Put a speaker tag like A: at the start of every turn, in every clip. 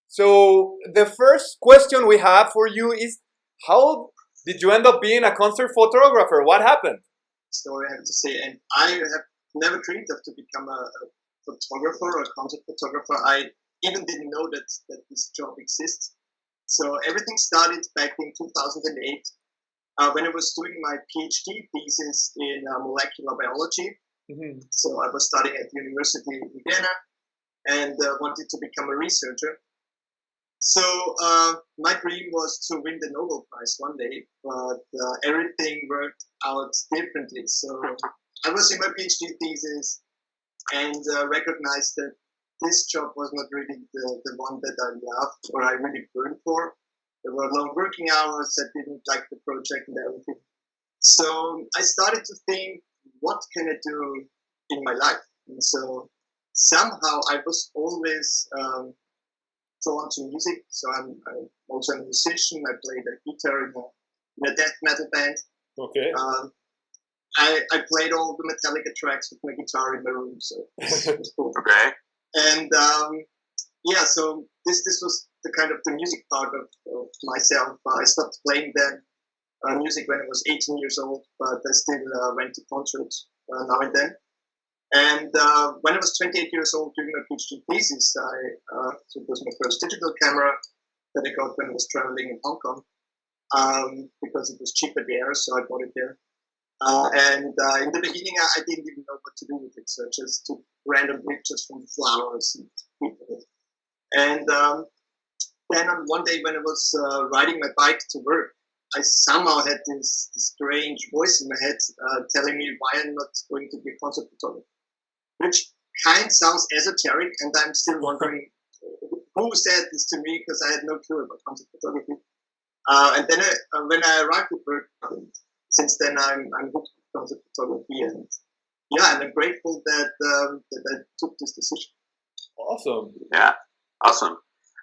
A: So the first question we have for you is, how did you end up being a concert photographer? What happened?
B: Story I have to say, and I have never dreamed of to become a photographer or a concert photographer. I even didn't know that this job exists. So everything started back in 2008 when I was doing my PhD thesis in molecular biology.
A: Mm-hmm.
B: So I was studying at the University in Vienna and wanted to become a researcher. So my dream was to win the Nobel Prize one day, but everything worked out differently. So I was in my PhD thesis and recognized that this job was not really the one that I loved or I really burned for. There were long working hours. I didn't like the project and everything. So I started to think, what can I do in my life? And so somehow I was always drawn to music. So I'm also a musician. I played the guitar in a death metal band.
A: Okay.
B: I played all the Metallica tracks with my guitar in my room, so it was cool.
C: Okay.
B: And yeah, so this was the kind of the music part of myself. I stopped playing then music when I was 18 years old, but I still went to concerts now and then. And when I was 28 years old doing my PhD thesis, so it was my first digital camera that I got when I was traveling in Hong Kong, because it was cheaper there, so I bought it there. And in the beginning, I didn't even know what to do with it, so I just took random pictures from flowers and people. And then on one day when I was riding my bike to work, I somehow had this strange voice in my head telling me why I'm not going to be a concert photographer, which kind of sounds esoteric, and I'm still wondering who said this to me, because I had no clue about concert photography. And then when I arrived at work, since then I'm hooked with concert photography, and yeah, and I'm grateful that I took this decision.
A: Awesome.
C: Yeah, awesome.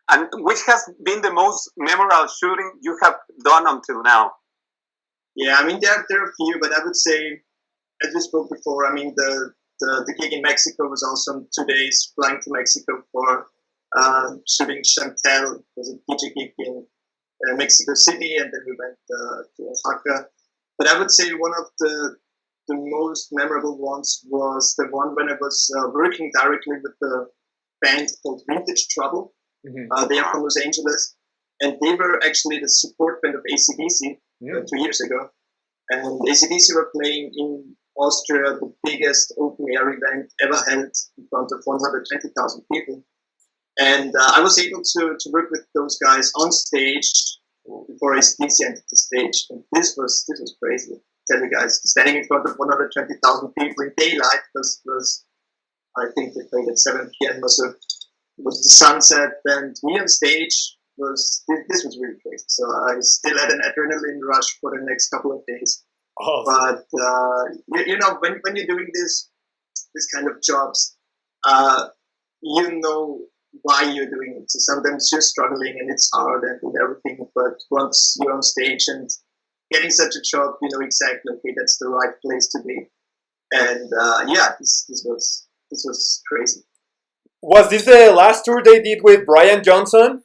C: And which has been the most memorable shooting you have done until now?
B: Yeah, I mean there are a few, but I would say, as we spoke before, I mean the gig in Mexico was awesome. 2 days flying to Mexico for shooting Chantel. It was a DJ gig in Mexico City, and then we went to Oaxaca. But I would say one of the most memorable ones was the one when I was working directly with the band called Vintage Trouble.
A: Mm-hmm.
B: They are from Los Angeles, and they were actually the support band of AC/DC 2 years ago. And AC/DC were playing in Austria, the biggest open air event ever held in front of 120,000 people. And I was able to work with those guys on stage before AC/DC entered the stage. And this was crazy. I tell you guys, standing in front of 120,000 people in daylight was I think they played at 7 p.m. was the sunset, and me on stage this was really crazy. So I still had an adrenaline rush for the next couple of days.
A: Awesome.
B: But you know, when you're doing this kind of jobs, you know why you're doing it. So sometimes you're struggling and it's hard and everything, but once you're on stage and getting such a job, you know exactly, okay, that's the right place to be. And yeah, this was crazy.
A: Was this the last tour they did with Brian Johnson?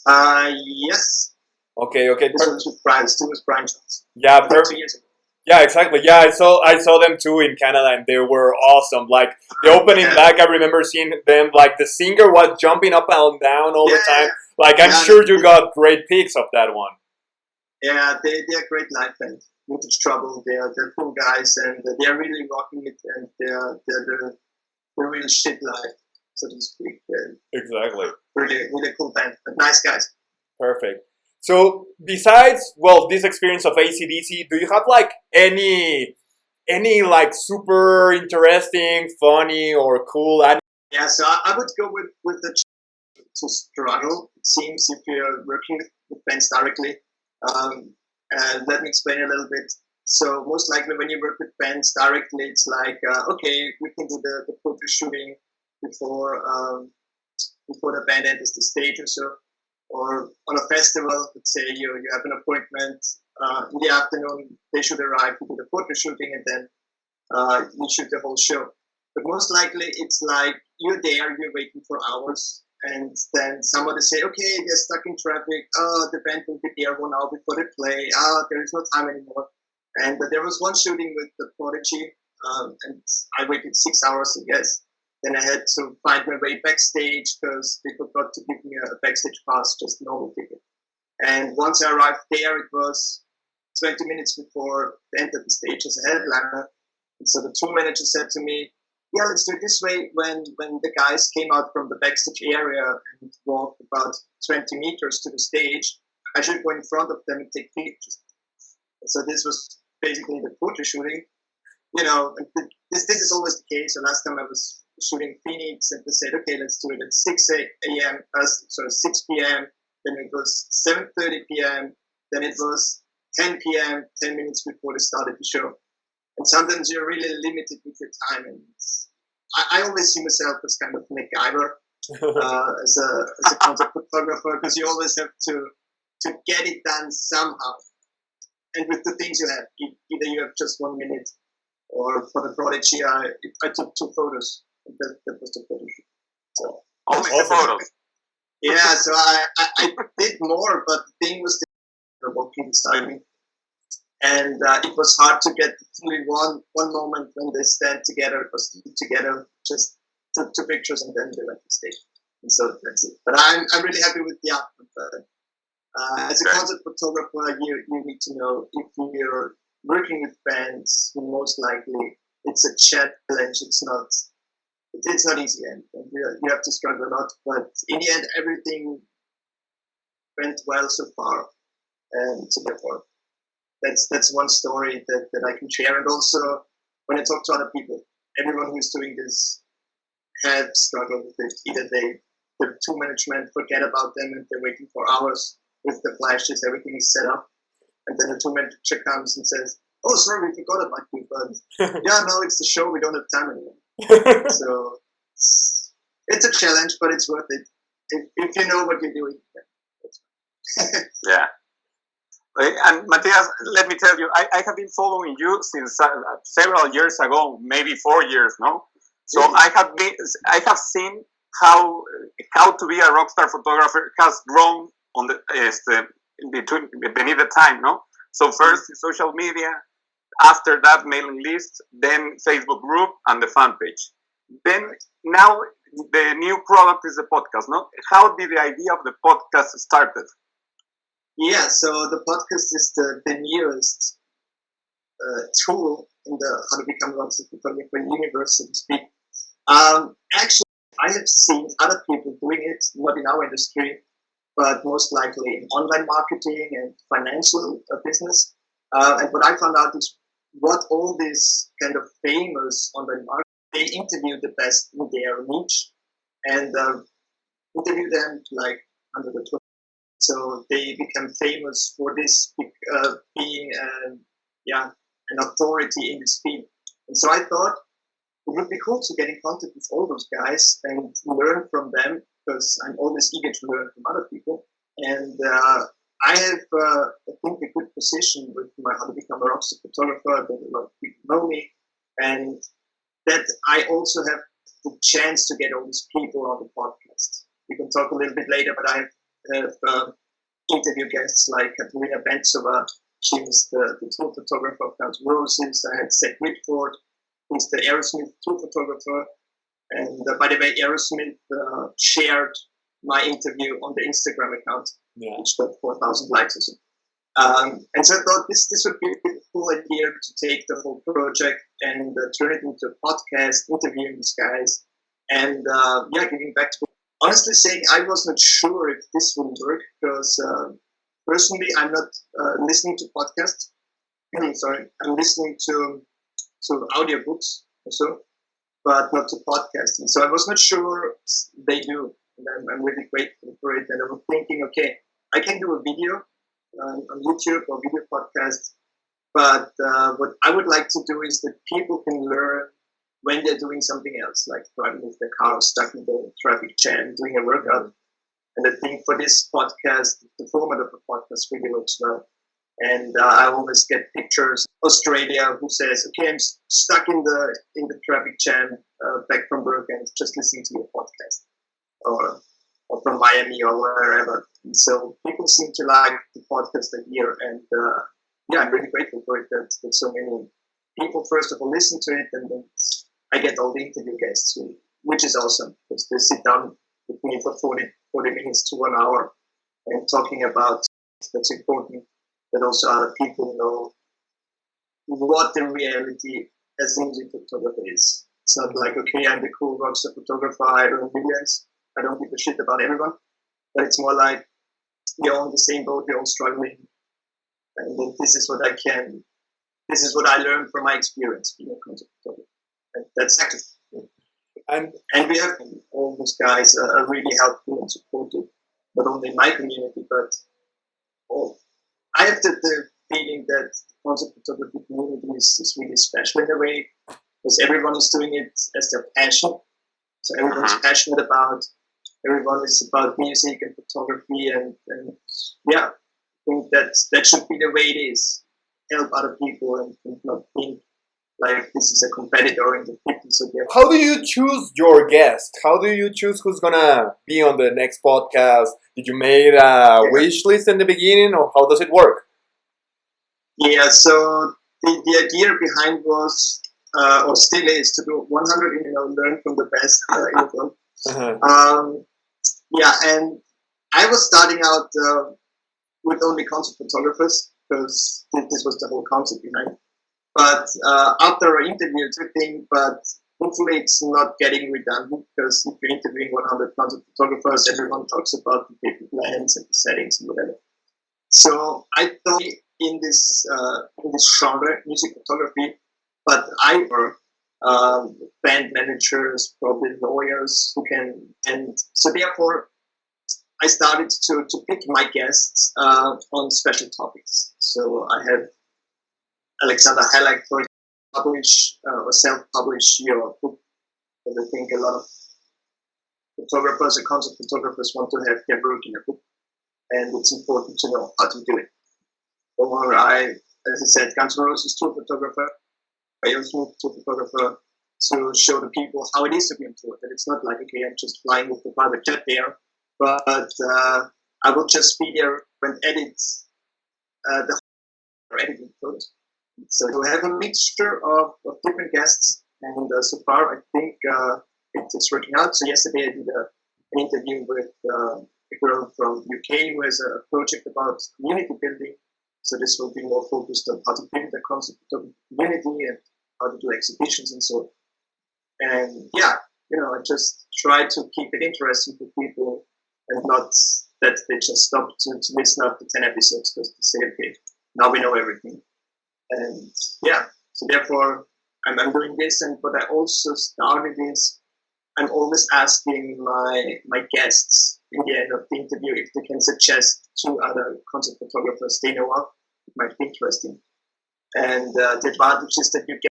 B: Yes.
A: Okay.
B: This was with Brian. Still was Brian Johnson.
A: Yeah,
B: 2 years ago.
A: Yeah, exactly. Yeah, I saw them too in Canada, and they were awesome. Like the opening back, I remember seeing them. Like the singer was jumping up and down all the time. Like I'm sure you got great pics of that one.
B: Yeah, they're great live band. Vintage Trouble. They're cool guys, and they're really rocking it, and they're the real shit live, so to speak.
A: Exactly.
B: Really cool band, but nice guys.
A: Perfect. So besides, well, this experience of AC/DC, do you have like any like super interesting, funny, or cool?
B: Yeah, so I would go with the to struggle. It seems if you're working with bands directly. And let me explain a little bit. So most likely when you work with bands directly, it's like okay, we can do the photo shooting before the band enters the stage or so. Or on a festival, let's say you have an appointment in the afternoon, they should arrive to do the photo shooting, and then you shoot the whole show. But most likely it's like you're there, you're waiting for hours, and then somebody say, okay, they're stuck in traffic. Oh, the band will be there 1 hour before they play. There is no time anymore. And there was one shooting with the Prodigy, and I waited 6 hours, I guess. Then I had to find my way backstage because they forgot to give me a backstage pass, just a normal ticket. And once I arrived there, it was 20 minutes before they entered the stage as a headliner. And so the tour manager said to me, yeah, let's do it this way. When the guys came out from the backstage area and walked about 20 meters to the stage, I should go in front of them and take pictures. So this was basically the photo shooting. You know, this is always the case. So last time I was shooting Phoenix, and they said, okay, let's do it at 6 p.m. Then it was 7:30 p.m. Then it was 10 p.m., 10 minutes before they started the show. And sometimes you're really limited with your time. And I always see myself as kind of MacGyver as a concept photographer, because you always have to get it done somehow. And with the things you have, either you have just 1 minute, or for the Prodigy, I took 2 photos. That was the photo shoot. So,
C: only the photos.
B: Yeah, so I did more, but the thing was the walking beside me. And it was hard to get fully one moment when they stand together, because together, just took 2 pictures and then they went to stage. And so that's it. But I'm really happy with the output. As a concept photographer, you need to know if you're working with bands, most likely it's a challenge. It's not easy, and you have to struggle a lot. But in the end, everything went well so far, and so therefore, that's one story that I can share. And also, when I talk to other people, everyone who's doing this have struggled with it. Either the tour management forget about them and they're waiting for hours with the flashes, everything is set up, and then the tour manager comes and says, "Oh, sorry, we forgot about you, but yeah, no, it's the show. We don't have time anymore." So it's a challenge, but it's worth it if you know what you're doing.
C: Yeah. And Matthias, let me tell you, I have been following you since several years ago, maybe 4 years, no? So
B: Really?
C: I have seen how to be a rockstar photographer has grown on beneath the time, no? So first social media, after that mailing list, then Facebook group and the fan page. Then now the new product is the podcast, no? How did the idea of the podcast started?
B: Yeah, so the podcast is the newest tool in the how to become a rockstar photographer universe, so to speak. Actually, I have seen other people doing it, not in our industry, but most likely in online marketing and financial business. And what I found out is what all these kind of famous online marketers, they interview the best in their niche and interview them like under the 20. So they become famous for this being an authority in this field. And so I thought it would be cool to get in contact with all those guys and learn from them, because I'm always eager to learn from other people. And I have, I think, a good position with my How to Become a Rockstar Photographer, that a lot of people know me, and that I also have the chance to get all these people on the podcast. We can talk a little bit later, but I have interview guests like Katerina Bentsova. She was the tour photographer of Guns N' Roses. I had Seth Whitford, who's the Aerosmith tour photographer. And by the way, Aerosmith shared my interview on the Instagram account, which got 4,000 likes or so. And so I thought this would be a cool idea to take the whole project and turn it into a podcast, interviewing these guys, and giving back to them. Honestly saying, I was not sure if this would work, because personally, I'm not listening to podcasts. Sorry, I'm listening to audiobooks also, but not to podcasting. So I was not sure they do. And I'm really grateful for it. And I was thinking, okay, I can do a video on YouTube or video podcast, but what I would like to do is that people can learn when they're doing something else, like driving with their car, stuck in the traffic jam, doing a workout. And I think for this podcast, the format of the podcast really works well. And I always get pictures. Australia, who says, "Okay, I'm stuck in the traffic jam back from work and just listening to your podcast." Or or from Miami or wherever. And so people seem to like the podcast here, and I'm really grateful for it that so many people first of all listen to it, and then I get all the interview guests, which is awesome because they sit down with me for 40 minutes to 1 hour and talking about that's important, that also other people know what the reality as a music photographer is. It's not like, okay, I'm the cool rockstar photographer, I don't do millions, I don't give a shit about everyone, but it's more like we're all in the same boat, we're all struggling, and then this is what I learned from my experience being a concept photographer. And that's actually, and we have all those guys are really helpful and supportive, not only in my community, but I have the feeling that the concept photography community is really special in a way, because everyone is doing it as their passion. So everyone's passionate about, everyone is about music and photography, and I think that should be the way it is. Help other people and not think like this is a competitor in the fitness.
A: How do you choose your guest? How do you choose who's gonna be on the next podcast? Did you make a wish list in the beginning, or how does it work? Yeah, so the idea behind was, or still is, to do 100, learn from the best in the world. And I was starting out with only concept photographers, because this was the whole concept behind. But after I interviewed everything, but hopefully it's not getting redundant, because if you're interviewing 100 concept photographers, everyone talks about the different lens and the settings and whatever. So I thought in this genre, music photography, but I work band managers, probably lawyers who can, and so therefore I started to pick my guests on special topics. So I have Alexander Highlight for publish or self-publish your book. And I think a lot of photographers or concept photographers want to have their work in a book, and it's important to know how to do it. Or as I said, Guns N' Roses tour photographer, Aerosmith tour photographer, to show the people how it is to be on tour. That it's not like, okay, I'm just flying with the private jet there, but I will just be there and edit the editing photos. So we have a mixture of different guests, and so far I think it's working out. So yesterday I did an interview with a girl from UK who has a project about community building. So this will be more focused on how to build the concept of community and how to do exhibitions and so on. And I just try to keep it interesting for people, and not that they just stop to listen after 10 episodes because they say, okay, now we know everything. And so therefore I'm doing this. And what I also started is I'm always asking my guests in the end of the interview if they can suggest 2 other concept photographers they know of. It might be interesting. And the advantage is that you get,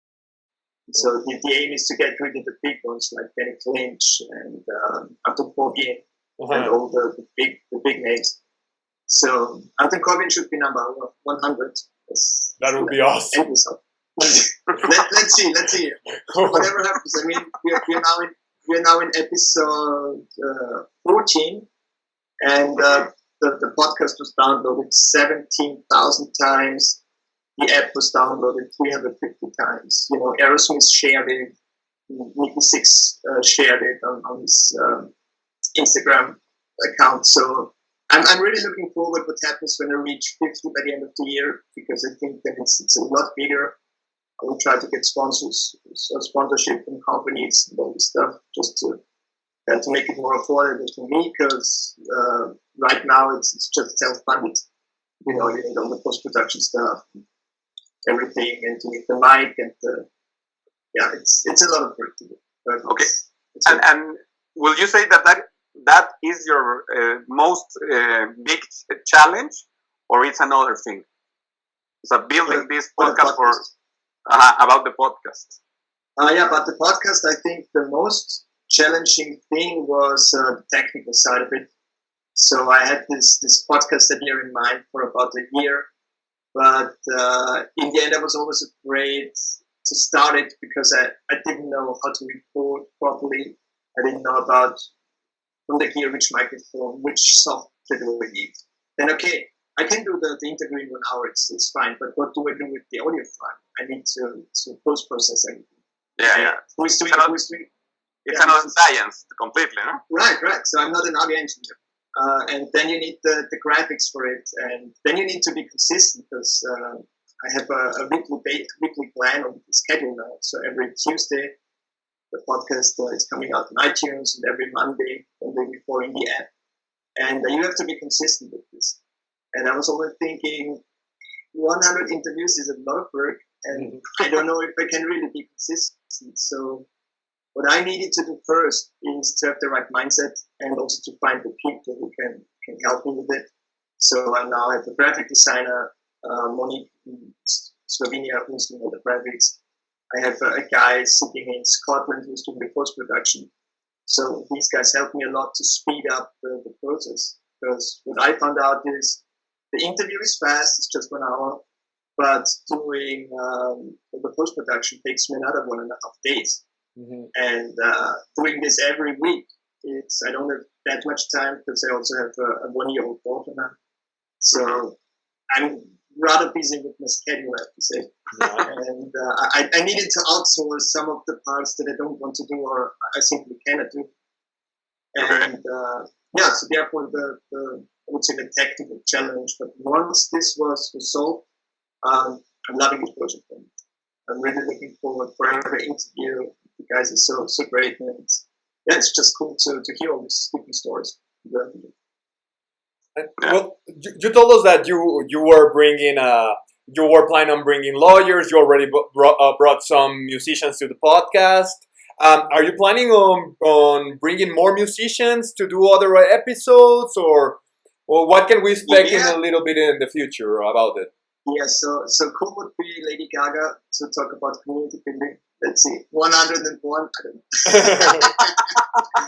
A: so the aim is to get rid of the big ones like Danny Lynch and Anton Corbijn and all the big names. So Anton Corbijn should be number 100. That would be awesome. Let's see. Whatever happens. I mean, we're now in episode 14, and the podcast was downloaded 17,000 times. The app was downloaded 350 times. Aerosmith shared it. Nicky Six shared it on his Instagram account. So I'm really looking forward what happens when I reach 50 by the end of the year, because I think that it's a lot bigger. I will try to get sponsorship from companies and all this stuff, just to make it more affordable for me, because right now it's just self-funded. You need all the post-production stuff, everything, and you need the mic, and it's a lot of work to do. Okay, and will you say that is your most big challenge, or it's another thing? So building this podcast about the podcast. About the podcast, I think the most challenging thing was the technical side of it. So I had this podcast idea in mind for about a year, but in the end I was always afraid to start it because I didn't know how to record properly. I didn't know about
B: the gear, which microphone, which software do we need. Then okay, I can do the interview in 1 hour. It's fine. But what do I do with the audio file? I need to post process everything.
C: Yeah.
B: Who is doing?
C: It's another science completely, no?
B: Right. So I'm not an audio engineer. And then you need the graphics for it, and then you need to be consistent because I have a weekly plan on the schedule now. So every Tuesday, the podcast is coming out on iTunes, and every Monday, the day before in the app. And you have to be consistent with this. And I was always thinking, 100 interviews is a lot of work, and I don't know if I can really be consistent. So what I needed to do first is to have the right mindset and also to find the people who can help me with it. So I now have a graphic designer, Monique in Slovenia, who's doing all the graphics. I have a guy sitting in Scotland who's doing the post-production. So these guys help me a lot to speed up the process. Because what I found out is the interview is fast, it's just 1 hour, but doing the post-production takes me another 1.5 days. And doing this every week, I don't have that much time because I also have a 1-year-old daughter now. So I'm rather busy with my schedule, I have to say. And I needed to outsource some of the parts that I don't want to do or I simply cannot do. And so therefore I would say the technical challenge. But once this was solved, I'm loving this project. And I'm really looking forward for every interview. The guys are so great, and it's just cool to hear all these different stories.
A: Well, you told us that you were planning on bringing lawyers. You already brought some musicians to the podcast. Are you planning on bringing more musicians to do other episodes, or what can we expect in a little bit in the future about it?
B: Yeah, so cool would be Lady Gaga to talk about community building. Let's see, 101. I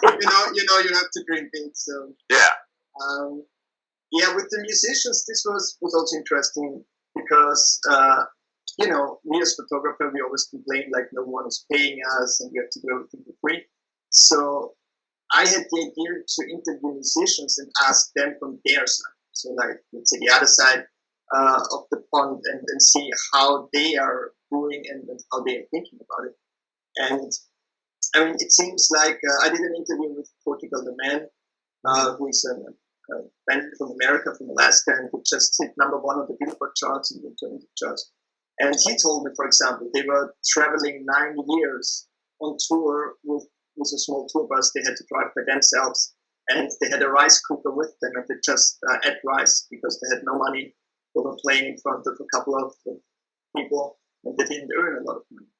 B: don't know. you have to dream big. So with the musicians, this was also interesting because we as photographer, we always complain like no one is paying us and we have to do everything for free. So I had the idea to interview musicians and ask them from their side. So like let's say the other side of the pond and see how they are doing and how they are thinking about it. And I mean, it seems like I did an interview with Portugal the Man, who is a band from America, from Alaska, and who just hit #1 on the Billboard charts and the alternative charts. And he told me, for example, they were traveling 9 years on tour with a small tour bus. They had to drive by themselves, and they had a rice cooker with them, and they just ate rice because they had no money. They were playing in front of a couple of people, and they didn't earn a lot of money.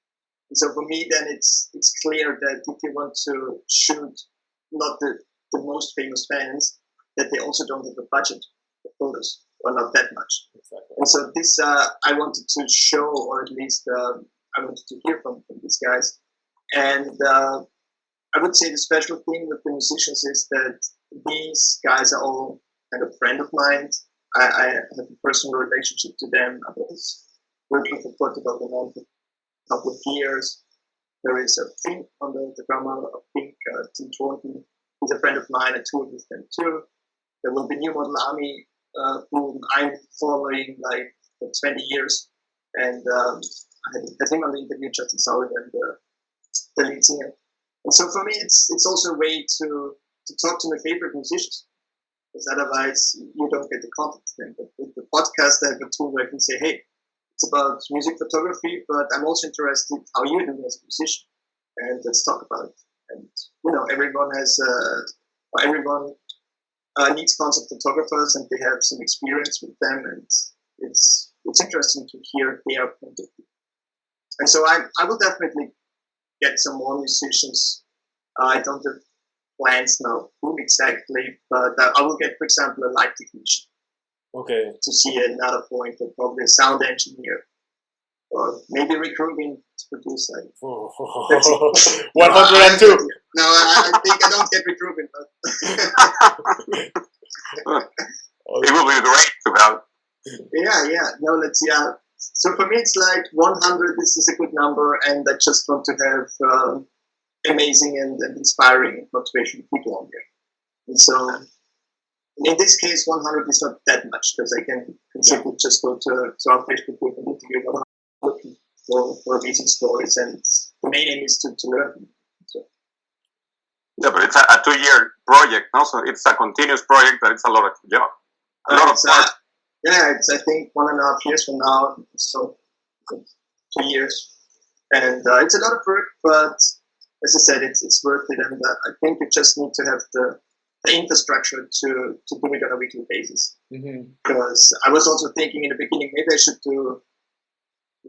B: And so for me, then it's clear that if you want to shoot not the most famous bands, that they also don't have a budget for photos, or not that much. Exactly. And so this I wanted to show, or at least I wanted to hear from these guys. And I would say the special thing with the musicians is that these guys are all kind of friend of mine. I have a personal relationship to them. I was working for Portugal for a couple of years. There is a Fink on the drummer of Fink, Tim Thornton. He's a friend of mine. I toured with them too. There will be New Model Army, whom I'm following like for 20 years. And I had him on the interview, Justin Sullivan, the lead singer. And so for me, it's also a way to talk to my favorite musicians. Because otherwise, you don't get the contact to them. But with the podcast, I have a tool where I can say, hey, it's about music photography, but I'm also interested in how you're doing as a musician. And let's talk about it. And, everyone needs concept photographers, and they have some experience with them. And it's interesting to hear their point of view. And so I will definitely get some more musicians. I don't have plans now whom exactly, but I will get, for example, a light technician.
A: Okay.
B: To see another point, or probably a sound engineer, or maybe recruiting to produce.
A: 102.
B: No, I think I don't get recruitment, but
C: it will be great to have.
B: Yeah. No, so for me, it's like 100. This is a good number, and I just want to have amazing and inspiring and motivational people on here. And so in this case, 100 is not that much because I can simply just go to our Facebook group and interview 100 people for amazing stories. And the main aim is to learn. So.
C: Yeah, but it's a 2-year project, no? So it's a continuous project, but it's a lot of job. A lot of work.
B: It's I think 1.5 years from now, so 2 years. And it's a lot of work, but as I said, it's worth it. And I think you just need to have the infrastructure to do it on a weekly basis. Because I was also thinking in the beginning, maybe I should do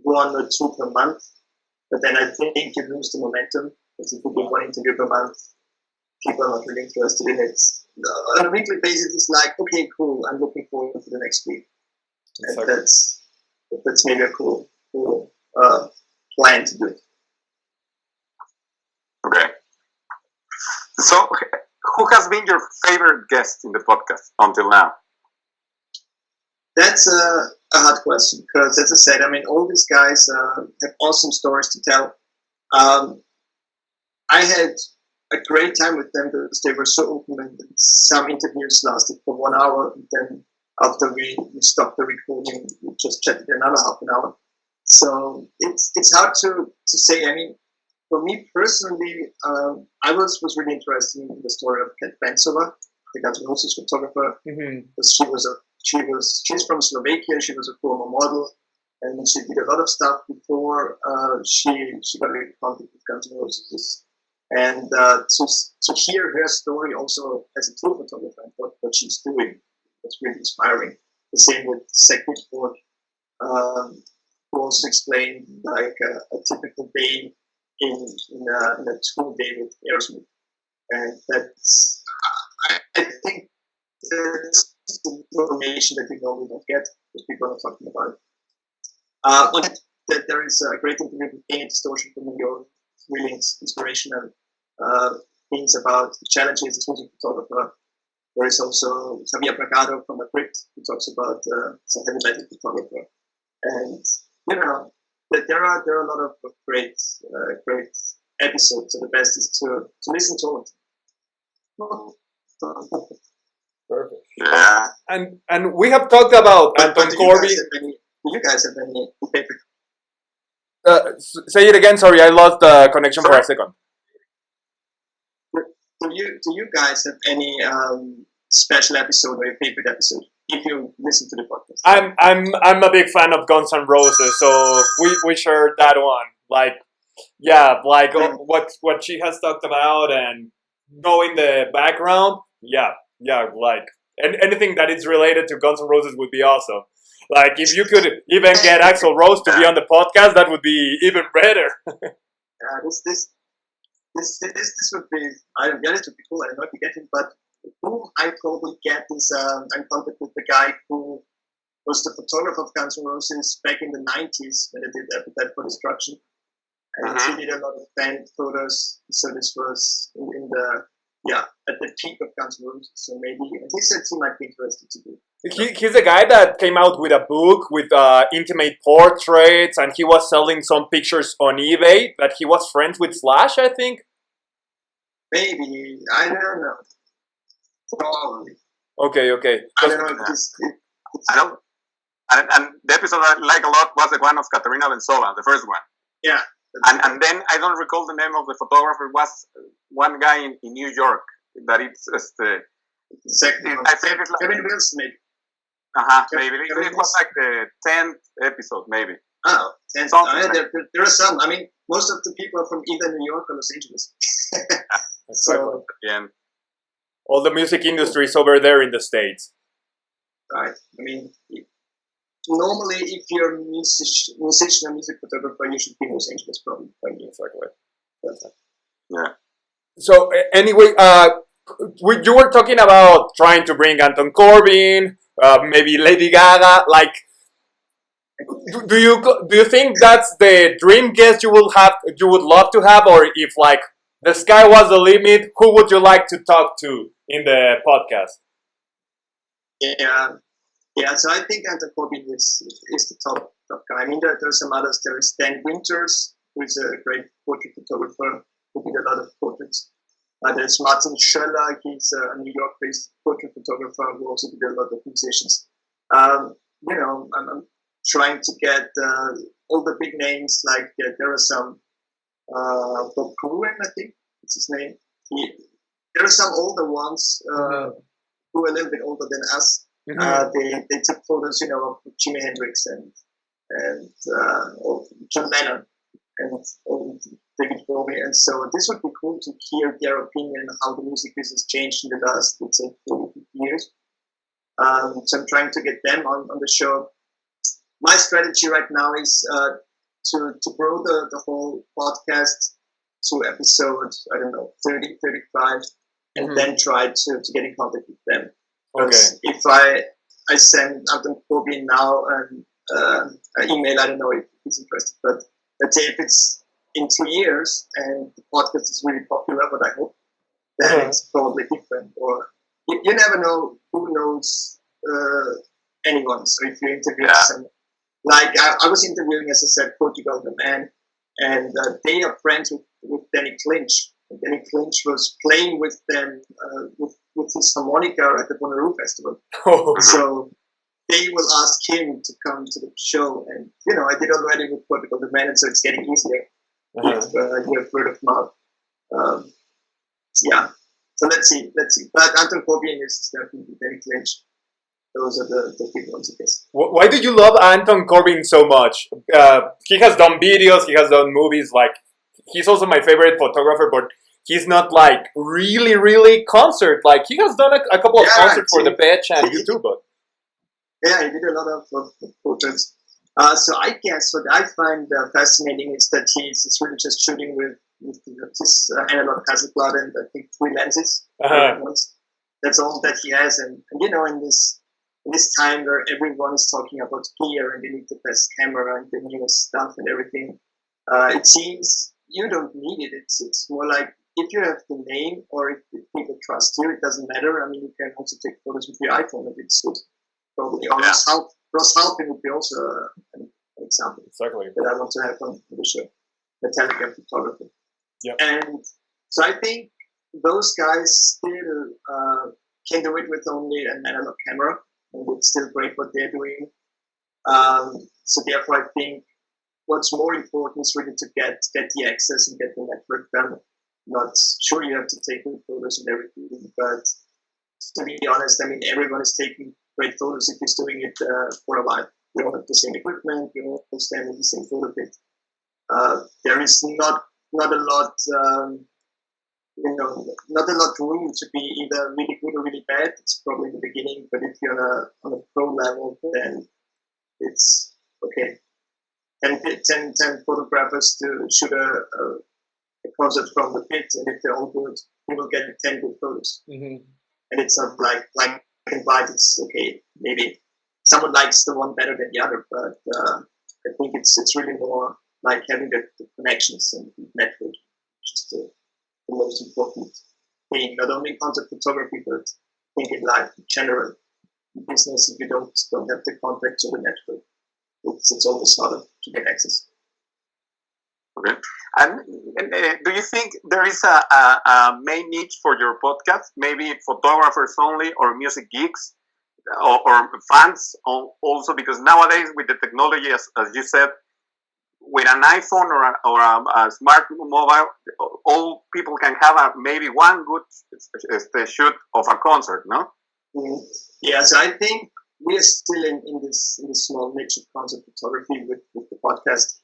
B: 1 or 2 per month. But then I think you lose the momentum. Because if you do 1 interview per month, people are not really interested in it. On a weekly basis, it's like, okay, cool, I'm looking forward to the next week. And that's maybe a cool plan to do it.
C: Okay. So, who has been your favorite guest in the podcast until now?
B: That's a hard question because, as I said, I mean, all these guys have awesome stories to tell. I had a great time with them because they were so open, and some interviews lasted for 1 hour, and then after we stopped the recording, we just chatted another half an hour. So it's hard to say. I mean, for me personally, I was really interested in the story of Kat Bancova, the Guns N' Roses photographer. Because she's from Slovakia. She was a former model, and she did a lot of stuff before she got in contact with Guns N' Roses. And to hear her story also as a tour photographer and what she's doing was really inspiring. The same with Zach Whitford, who also explained like a typical day in a tour day with Aerosmith. And that's, I think that's information that we normally don't get because people are talking about it. That there is a great interview with Dana Distortion from New York, really inspirational things about the challenges as a music photographer. There is also Javier Bragado from Madrid who talks about some heavy metal photographer. And you know, there are a lot of great episodes. So the best is to listen to all of them.
A: Perfect.
C: Yeah.
A: And we have talked about Anton Corbijn.
B: Do you guys have any favorite?
A: Say it again. Sorry, I lost the connection for a second.
B: Do you guys have any special episode or your favorite episode? If you listen to the podcast,
A: I'm a big fan of Guns N' Roses, so we shared that one. Like, yeah, like what she has talked about and knowing the background. Yeah, like anything that is related to Guns N' Roses would be awesome. Like if you could even get Axl Rose to be on the podcast, that would be even better.
B: This would be, it would be cool. I don't know if you get him, but who I probably get is I'm in contact with the guy who was the photographer of Guns N' Roses back in the 90s when they did Appetite for Destruction. And he did a lot of band photos. So this was at the peak of Guns N' Roses. So maybe, and he said he might be interested to do.
A: He's a guy that came out with a book with intimate portraits, and he was selling some pictures on eBay. That he was friends with Slash, I think.
B: Maybe, I don't know. Probably.
A: Okay.
B: I don't know.
C: I don't. And the episode I like a lot was the one of Katerina Benzova, the first one.
B: Yeah.
C: And then I don't recall the name of the photographer. It was one guy in New York that it's
B: second.
C: I think it's like
B: Kevin Wilson, maybe.
C: Maybe it was like the 10th episode, maybe.
B: Oh, 10th. There are some. I mean, most of the people are from either New York or Los Angeles.
A: So yeah, all the music industry is over there in the States.
B: Right. I mean, normally, if you're a musician or music photographer, you should be in Los Angeles, probably.
A: Exactly. Yeah. So anyway, you were talking about trying to bring Anton Corbijn, maybe Lady Gaga. Like, do you think that's the dream guest you would love to have, or if like the sky was the limit, who would you like to talk to in the podcast?
B: Yeah. So I think Anton Corbijn is the top guy. I mean, there are some others. There is Dan Winters, who is a great portrait photographer who did a lot of portraits. There's Martin Schöller. He's a New York-based portrait photographer who also did a lot of musicians. I'm trying to get all the big names. Like there are some Bob Cohen, I think it's his name. There are some older ones who are a little bit older than us. They took photos, of Jimi Hendrix and John Lennon and David Bowie, and so this would be cool to hear their opinion on how the music business changed in the last, let's say, 40 years. So I'm trying to get them on the show. My strategy right now is to grow the whole podcast to episode, 30, 35, and then try to get in contact with them. Because if I send Anton Corbijn now an email, I don't know if he's interested, but let's say if it's in 3 years and the podcast is really popular, but I hope, then it's probably different. Or you never know who knows anyone. So if you interview some, like I was interviewing, as I said, Portugal the Man, and they are friends with Danny Clinch. And Danny Clinch was playing with them with his harmonica at the Bonnaroo Festival. So they will ask him to come to the show, and I did already with Portugal the Man, and so it's getting easier. If you have word of mouth. So let's see. But Anton Corbijn is definitely Danny Clinch. Those are the big ones, I guess.
A: Why do you love Anton Corbijn so much? He has done videos, he has done movies. Like, he's also my favorite photographer, but he's not like really concert. Like, he has done a couple of concerts for the Pitch and YouTube. But
B: he did a lot of portraits. So I guess what I find fascinating is that he's really just shooting with his analog Hasselblad and I think 3 lenses. That's all that he has, and in this time where everyone is talking about gear and you need the best camera and the newest stuff and everything, it seems you don't need it. It's more like if you have the name or if people trust you, it doesn't matter. I mean, you can also take photos with your iPhone if it's good. Probably. Or Ross Halpin would be also an example that I want to have on the show. Metallica photography.
A: Yep.
B: And so I think those guys still can do it with only an analog camera, and it's still great what they're doing. So therefore, I think what's more important is really to get the access and get the network done. Not sure you have to take good photos and everything, but to be honest, I mean, everyone is taking great photos if he's doing it for a while. We all have the same equipment, we all stand in the same photo pit. There is not a lot, not a lot room to be either really good or really bad. It's probably in the beginning, but if you're on a pro level, then it's okay. 10 photographers to shoot a concert from the pit, and if they're all good, you will get 10 good photos. And it's not like and white. It's okay. Maybe someone likes the one better than the other, but I think it's really more like having the connections and the network, which is the most important thing. Not only in concert photography, but I think in life in general. In business, if you don't have the contacts or the network, it's always harder to get access.
C: Okay. And do you think there is a main niche for your podcast? Maybe photographers only, or music geeks, or fans also? Because nowadays, with the technology, as you said, with an iPhone or a smart mobile, all people can have maybe one good shoot of a concert, no?
B: Yeah, so I think we are still in this small niche of concert photography with the podcast.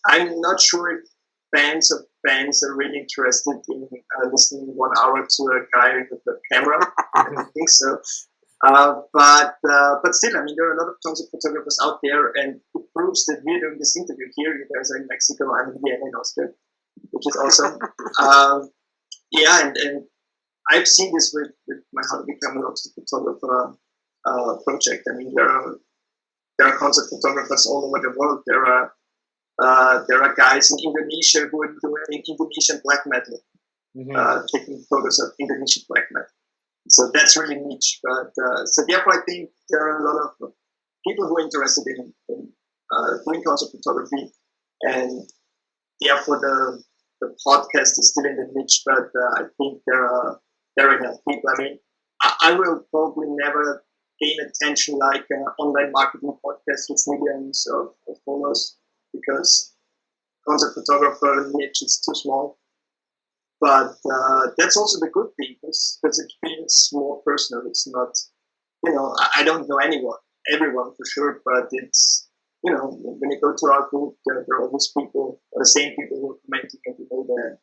B: I'm not sure if fans of bands are really interested in listening 1 hour to a guy with a camera. I don't think so. But still, I mean, there are a lot of concert photographers out there, and it proves that we're doing this interview here. You guys are in Mexico, I'm in Vienna, in Austria, which is awesome. And I've seen this with my How to Become a Rockstar Photographer project. I mean, there are concert photographers all over the world. There are guys in Indonesia who are doing Indonesian black metal, taking photos of Indonesian black metal. So that's really niche. But so therefore, I think there are a lot of people who are interested in doing concert photography, and therefore the podcast is still in the niche, but I think there are enough people. I mean, I will probably never gain attention like an online marketing podcast with millions of followers, because concept photographer niche is too small. But that's also the good thing, because it feels more personal. It's not, I don't know everyone for sure, but it's, when you go to our group, there are always people, the same people who are commenting, and you know them.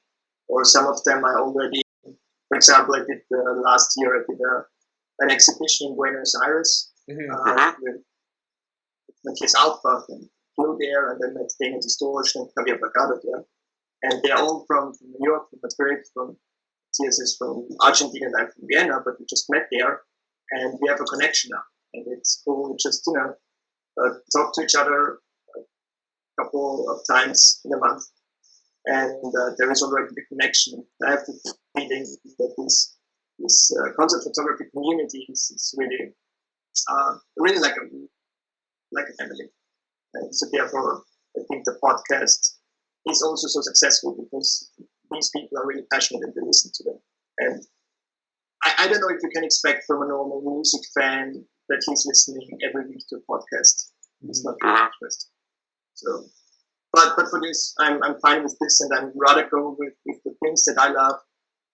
B: Or some of them I already, for example, I did last year, I did an exhibition in Buenos Aires with Matthias Hombauer, and flew there, and then met Daniel Distortion and Javier Bagado there. And they're all from New York, from Madrid, from Matthias is from Argentina, and I'm from Vienna, but we just met there, and we have a connection now. And it's cool just, talk to each other a couple of times in a month. And there is already the connection. I have the feeling that this concept photography community is really, really like a family. And so therefore, I think the podcast is also so successful because these people are really passionate and they listen to them. And I don't know if you can expect from a normal music fan that he's listening every week to a podcast. It's not really interesting. So, but for this, I'm fine with this, and I'd rather go with the things that I love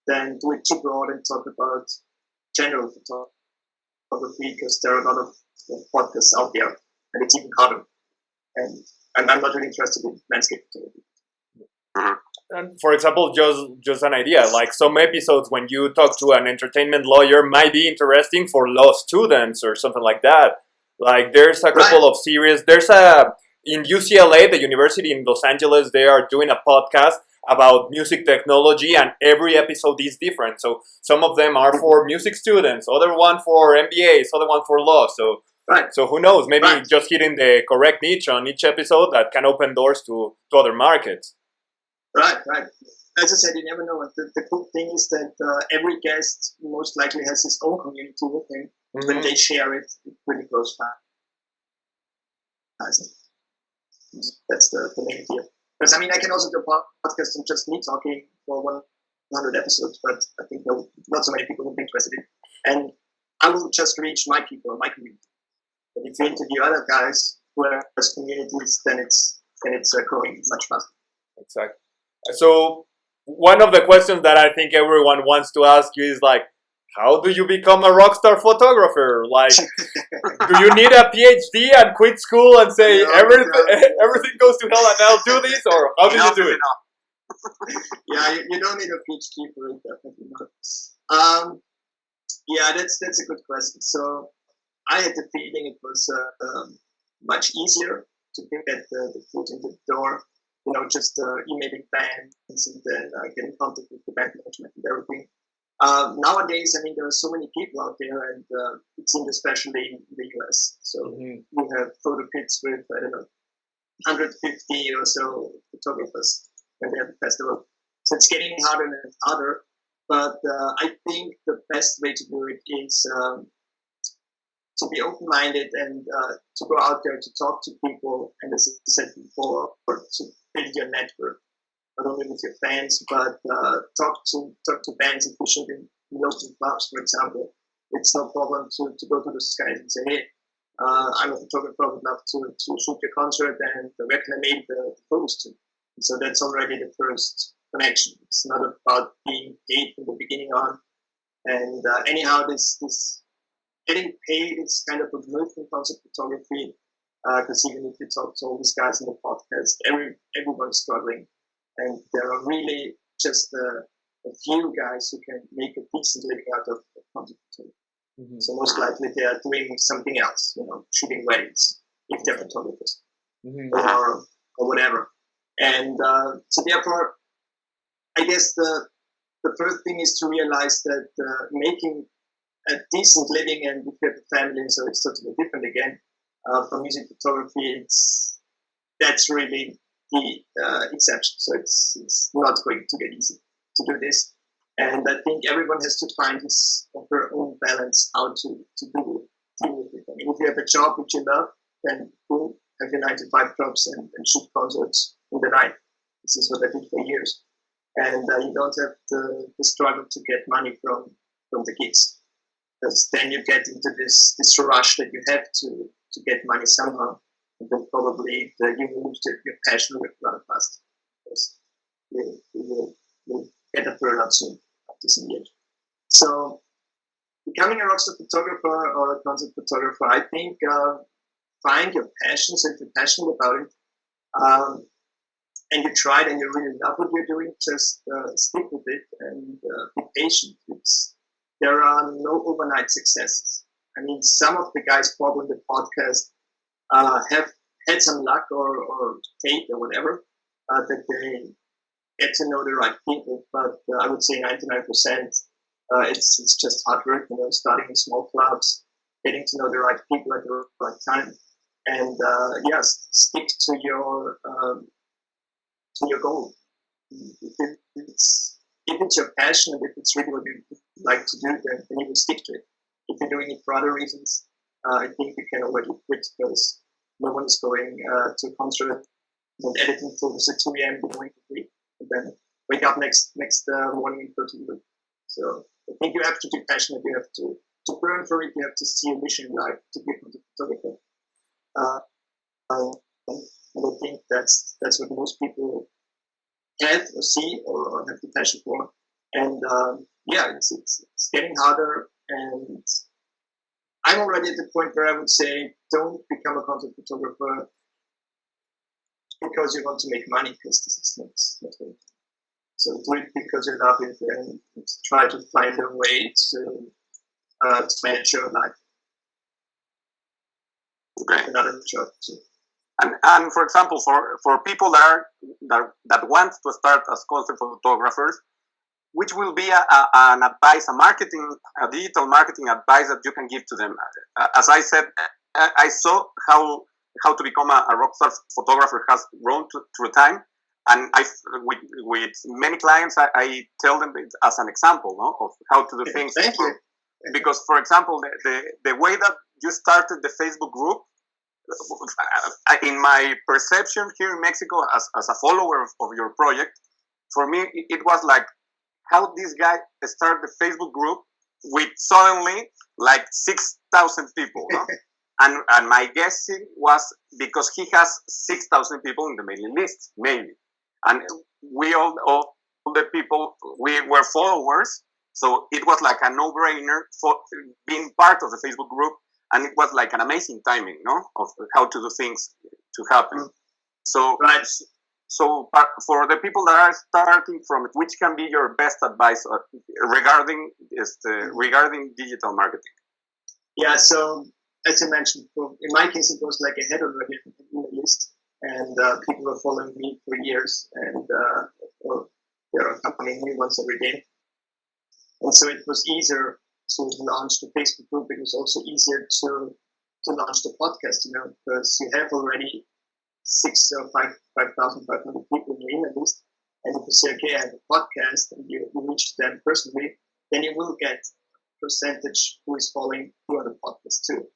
B: than do it too broad and talk about general photography, because there are a lot of podcasts out there, and it's even harder. And I'm not really interested in landscape photography.
A: And for example, just an idea, like some episodes when you talk to an entertainment lawyer might be interesting for law students or something like that. Like there's a couple of series. There's in UCLA, the university in Los Angeles, they are doing a podcast about music technology, and every episode is different. So some of them are for music students, other one for MBAs, other one for law. So who knows? Maybe just hitting the correct niche on each episode that can open doors to other markets.
B: Right. As I said, you never know. The cool thing is that every guest most likely has his own community with him. When they share it, it really goes fast. That's the main idea. Because, I mean, I can also do a podcast and just me talking for 100 episodes, but I think not so many people would be interested in. And I will just reach my people, my community. But if you interview other guys who have communities, then it's growing much faster.
A: Exactly. So one of the questions that I think everyone wants to ask you is like, how do you become a rockstar photographer? Like, do you need a PhD and quit school and say everything goes to hell and I'll do this, or how do you do it?
B: Yeah, you don't need a PhD for it, definitely not. Yeah, that's a good question. So I had the feeling it was much easier to get the foot in the door. Just emailing bands and then get in contact with the band management and everything. Nowadays, I mean, there are so many people out there, and it seems especially in the US. So we have photo kits with, 150 or so photographers when they have a festival. So it's getting harder and harder. But I think the best way to do it is to be open-minded and to go out there to talk to people, and as I said before, to build your network, not only with your fans, but talk to bands if you shoot in local clubs, for example. It's no problem to go to those guys and say, hey, I'm a photographer, I would love to shoot your concert, and where can I make the photos to? And so that's already the first connection. It's not about being paid from the beginning on. And anyhow, this getting paid is kind of a myth in concept photography, because even if you talk to all these guys in the podcast, everyone's struggling. And there are really just a few guys who can make a decent living out of concept photography. So most likely they are doing something else, shooting weddings, if they're photographers, or whatever. And so therefore, I guess the first thing is to realize that making a decent living, and if you have a family, so it's totally different again. For music photography, that's really the exception. So it's not going to get easy to do this. And I think everyone has to find his or her own balance how to deal with it. I mean, if you have a job which you love, then cool, have your 9 to 5 jobs and shoot concerts in the night. This is what I did for years. and you don't have the struggle to get money from the gigs. Because then you get into this rush that you have to get money somehow, and then probably you lose your passion rather fast. Because you will get a burnout soon after some years. So becoming a rockstar photographer or a concept photographer, I think find your passion. So if you're passionate about it, and you try it and you really love what you're doing, just stick with it and be patient. There are no overnight successes. I mean, some of the guys probably in the podcast have had some luck or fate or whatever, that they get to know the right people. But I would say 99%, it's just hard work, starting in small clubs, getting to know the right people at the right time. And stick to your goal. If it's your passion and if it's really what you like to do, then you will stick to it. If you're doing it for other reasons, I think you can already quit, because no one is going to a concert and editing till 2 a.m. going to sleep, and then wake up next morning and go to work. So I think you have to be passionate. You have to burn for it. You have to see a mission in life to become a photographer. And I think that's what most people have or see or have the passion for. And it's getting harder. And I'm already at the point where I would say, don't become a concept photographer because you want to make money, because this is not good. So do it because you love it, and try to find a way to manage your life.
C: Okay.
B: Another job too.
C: And for example, for people that want to start as concept photographers, which will be an advice, a digital marketing advice that you can give to them? As I said, I saw how to become a rockstar photographer has grown through time, and with many clients, I tell them it as an example, no, of how to do things.
B: Thank you.
C: Because, for example, the way that you started the Facebook group, in my perception here in Mexico, as a follower of your project, for me it was like how this guy started the Facebook group with suddenly like 6,000 people, no? and my guessing was because he has 6,000 people in the mailing list, maybe, and we all the people, we were followers, so it was like a no-brainer for being part of the Facebook group. And it was like an amazing timing, no, of how to do things to happen. So,
B: right.
C: So for the people that are starting from it, which can be your best advice regarding digital marketing?
B: Yeah. So as you mentioned, in my case, it was like a head already in the list, and people were following me for years, and they're accompanying me once every day, and so it was easier to launch the Facebook group. It was also easier to launch the podcast, because you have already 5,500 people in your email list. And if you say, okay, I have a podcast, and you reach them personally, then you will get a percentage who is following your other podcast too.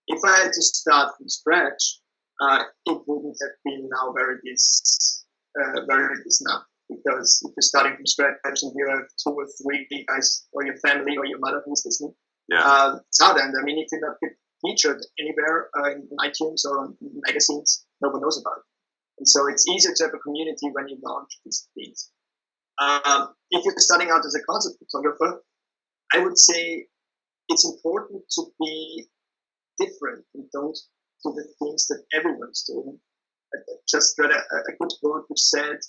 B: If I had to start from scratch, it wouldn't have been now where it is now. Because if you're starting from scratch and you have 2 or 3 guys, or your family or your mother who's listening, it's hard. And I mean, if you're not get featured anywhere in iTunes or in magazines, no one knows about it. And so it's easier to have a community when you launch these things. If you're starting out as a concept photographer, I would say it's important to be different and don't do the things that everyone's doing. I just read a good quote which said,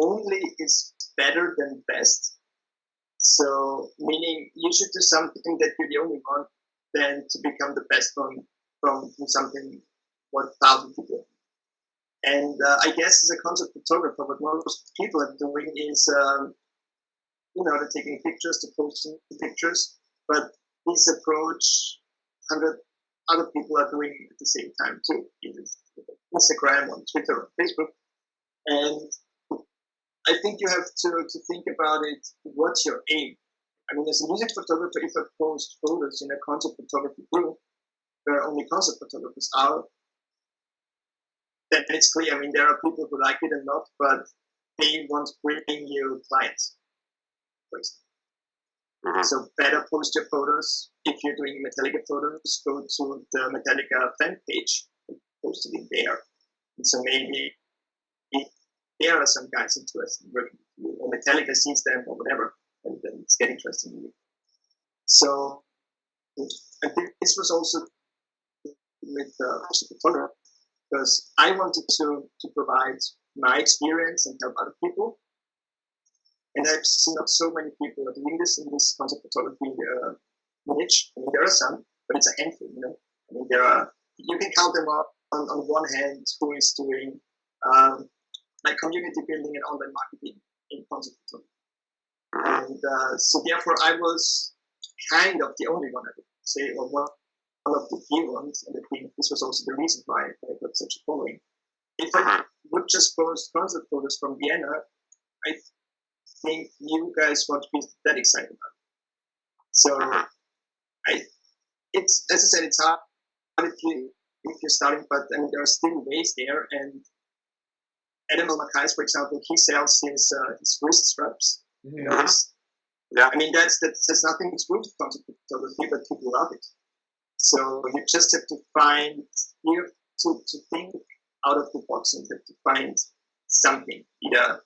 B: only is better than best. So, meaning you should do something that you're the only one, than to become the best one from something what 1,000 people. And I guess as a concept photographer, what most people are doing is, they're taking pictures, they're posting pictures, but this approach, 100 other people are doing at the same time too, either Instagram, on Twitter, or Facebook. And I think you have to think about it. What's your aim? I mean, as a music photographer, if I post photos in a concept photography group where only concept photographers are, then it's clear. I mean, there are people who like it and not, but they want to bring you clients, for example.
C: Mhm.
B: So better post your photos. If you're doing Metallica photos, go to the Metallica fan page and post it in there. And so maybe there are some guys interested in working with you, or Metallica sees them, or whatever, and then it's get interesting in you. So, and this was also with photography, because I wanted to provide my experience and help other people. And I've seen not so many people are doing this in this concept photography niche. I mean, there are some, but it's a handful, you know. I mean, you can count them up on one hand who is doing like community building and online marketing in concept photography. And so therefore I was kind of the only one, I would say, or one of the few ones, and I think this was also the reason why I got such a following. If I would just post concept photos from Vienna, I think you guys won't be that excited about it. So it's, as I said, it's hard if you're starting, but I mean, there are still ways there. And Adam Matthias, for example, he sells his wrist straps.
A: Mhm.
B: You know,
C: Yeah.
B: I mean, that has nothing to do with concept photography, but people love it. So you just have to find, you have to think out of the box and have to find something. Either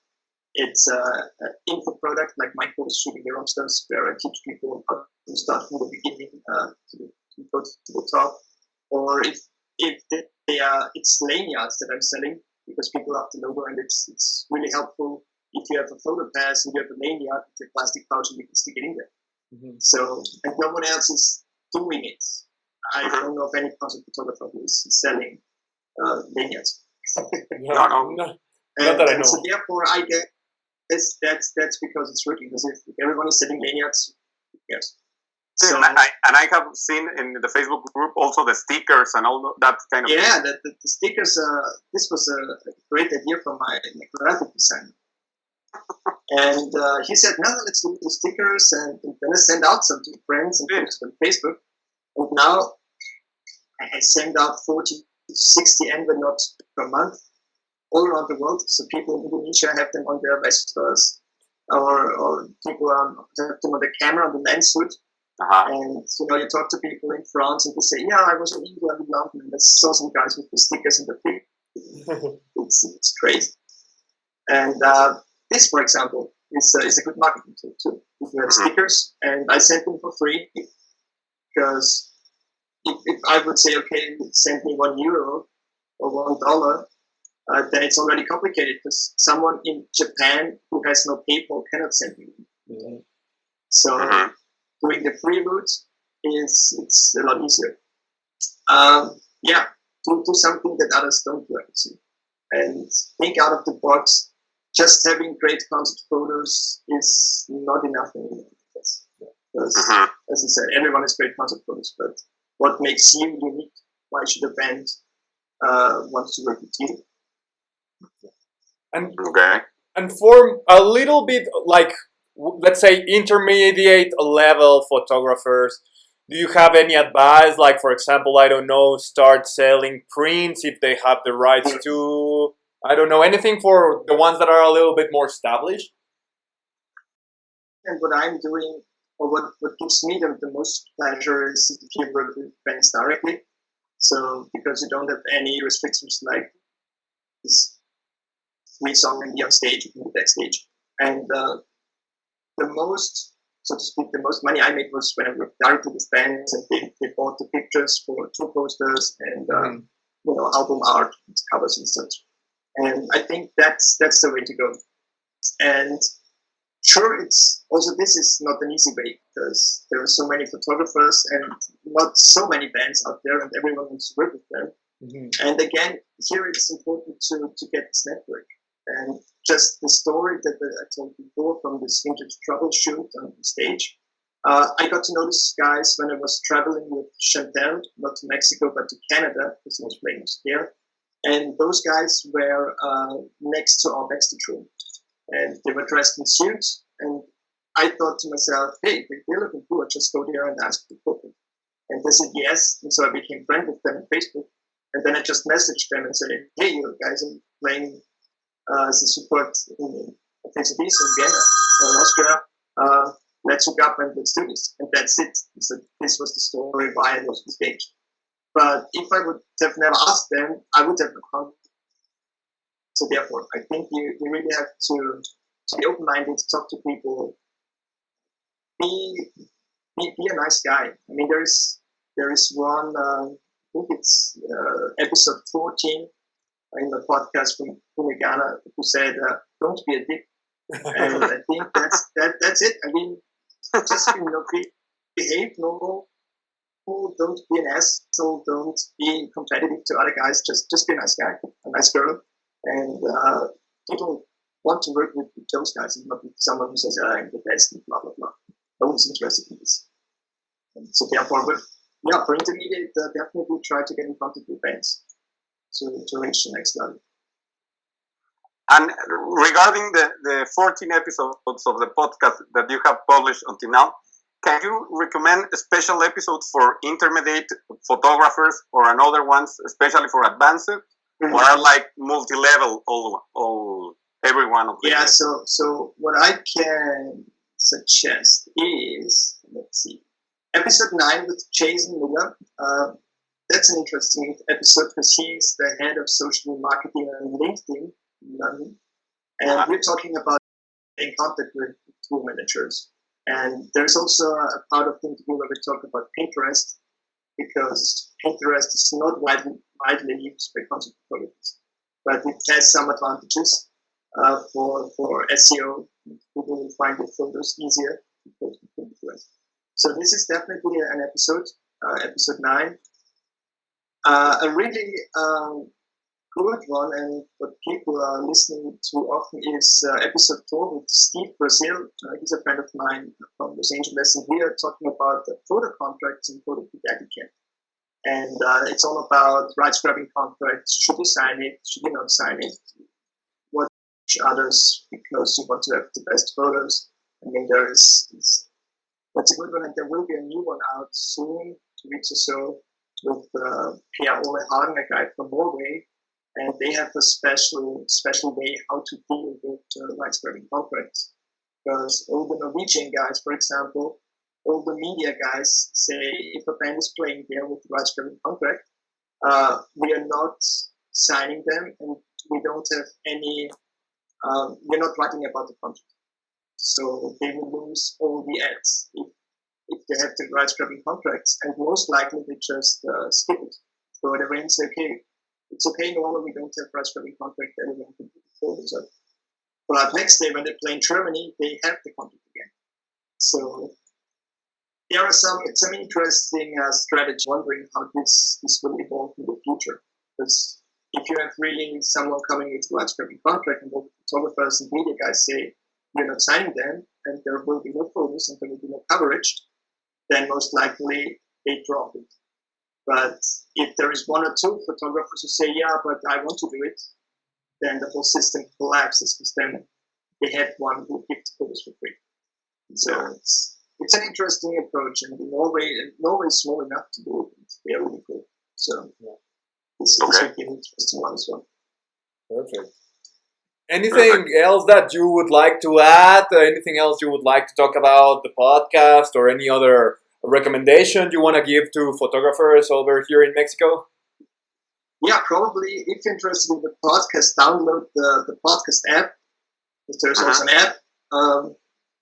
B: it's an info product like my course Shooting the Rockstars, where I teach people how to start from the beginning to go to the top, or if they are, it's lanyards that I'm selling because people love the logo, and it's really helpful if you have a photo pass and you have a lanyard with a plastic pouch and you can stick it in there.
A: Mhm.
B: So, and no one else is doing it. I don't know of any concept photographer who is selling lanyards.
A: No,
C: No.
A: not that I know.
B: So therefore, I guess that's because it's working. Because if everyone is selling lanyards, yes. So
C: and I have seen in the Facebook group also the stickers and all that kind of
B: yeah, the stickers. This was a great idea from my graphic designer. And he said, no, let's do the stickers. And then I sent out some to friends and posted on Facebook. And now I send out 40 to 60 envelopes per month all around the world. So people in Indonesia have them on their vestas, or people have them on the camera, on the lens hood. And you talk to people in France and they say, yeah, I was in England, in London, and I saw some guys with the stickers in the feet. It's crazy. And this, for example, is a good marketing tool too. If you have stickers, and I sent them for free, because if I would say, okay, send me €1 or $1, then it's already complicated, because someone in Japan who has no PayPal cannot send me.
A: Mm-hmm.
B: So doing the free route it's a lot easier. Do something that others don't do, I would say, and think out of the box. Just having great concept photos is not enough anymore. Because, as I said, everyone has great concept photos, but what makes you unique? Why should a band want to work with you?
A: And for a little bit, like, let's say, intermediate level photographers, do you have any advice? Like, for example, I don't know, start selling prints if they have the rights to. I don't know, anything for the ones that are a little bit more established?
B: And what I'm doing, or what gives me the most pleasure, is if you work with bands directly. So, because you don't have any restrictions like this free song and be on stage, you can be backstage. And the most, so to speak, the most money I made was when I worked directly with bands, and they bought the pictures for tour posters and album art, covers and such. And I think that's the way to go. And sure, it's also, this is not an easy way, because there are so many photographers and not so many bands out there, and everyone wants to work with them. And again, here it's important to get this network. And just the story that I told before from this vintage troubleshoot on the stage, I got to know these guys when I was traveling with Chantel, not to Mexico, but to Canada, because he was playing there. And those guys were next to our backstage room. And they were dressed in suits. And I thought to myself, hey, they're looking cool. I'll just go there and ask for photo. And they said yes. And so I became friends with them on Facebook. And then I just messaged them and said, hey, you guys are playing as a support in Entrevista in Vienna, in Austria. Let's hook up and let's do this. And that's it. So this was the story why I was on stage. But if I would have never asked them, I would have not come. So therefore, I think you really have to be open-minded, talk to people, be a nice guy. I mean, there is one, I think it's episode 14 in the podcast from Gaga, who said, "Don't be a dick." And I think that's it. I mean, just behave normal. Don't be an asshole. Don't be competitive to other guys. Just be a nice guy, a nice girl, and people want to work with those guys and not with someone who says, "I'm the best," and blah blah blah. No one's interested in this. And so therefore, for intermediate, definitely try to get in front of your bands to reach the next level.
C: And regarding the 14 episodes of the podcast that you have published until now, can you recommend special episodes for intermediate photographers or another ones, especially for advanced, or are like multi-level all every one of them?
B: Yeah, so what I can suggest is, let's see, episode 9 with Jason Miller. That's an interesting episode because he's the head of social marketing on LinkedIn in London. And we're talking about in contact with tool managers. And there's also a part of the interview where we talk about Pinterest, because Pinterest is not widely used by content photographers, but it has some advantages for SEO. People will find the photos easier because of Pinterest. So this is definitely an episode 9. A really good one, and what people are listening to often is episode 4 with Steve Brazil. He's a friend of mine from Los Angeles, and we are talking about the photo contracts and photo etiquette. And it's all about rights grabbing contracts. Should you sign it? Should you not sign it? What others because you want to have the best photos? I mean, that's a good one, and there will be a new one out soon, 2 weeks or so, with Per Ole Hagen, a guy from Norway. And they have a special way how to deal with rights grabbing contracts. Because all the Norwegian guys, for example, all the media guys say if a band is playing there with the rights grabbing contract, we are not signing them, and we don't have any. We're not writing about the contract, so they will lose all the ads if they have the rights grabbing contracts, and most likely they just skip it. So they will say, okay. It's okay, normally we don't have rights grabbing contract, everyone can put the photos up. But next day when they play in Germany, they have the contract again. So there are some interesting strategies, wondering how this will evolve in the future. Because if you have really someone coming with a rights grabbing contract and all the photographers and media guys say you're not signing them and there will be no photos and there will be no coverage, then most likely they drop it. But if there is 1 or 2 photographers who say, yeah, but I want to do it, then the whole system collapses because then they have one who gives the photos for free. So it's an interesting approach, and Norway is small enough to do it. They are really cool. So this would be an interesting one as well.
A: Perfect. Anything else that you would like to add? Anything else you would like to talk about the podcast, or any other recommendation you want to give to photographers over here in Mexico?
B: Yeah, probably if you're interested in the podcast, download the podcast app. There's also an app,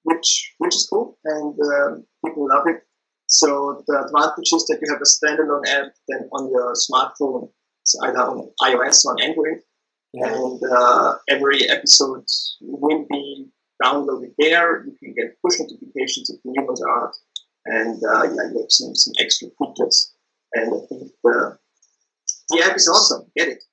B: which is cool, and people love it. So the advantage is that you have a standalone app then on your smartphone, so either on iOS or on Android, and every episode will be downloaded there. You can get push notifications if new ones are out. And you have some extra features, and I think the app is awesome. Get it.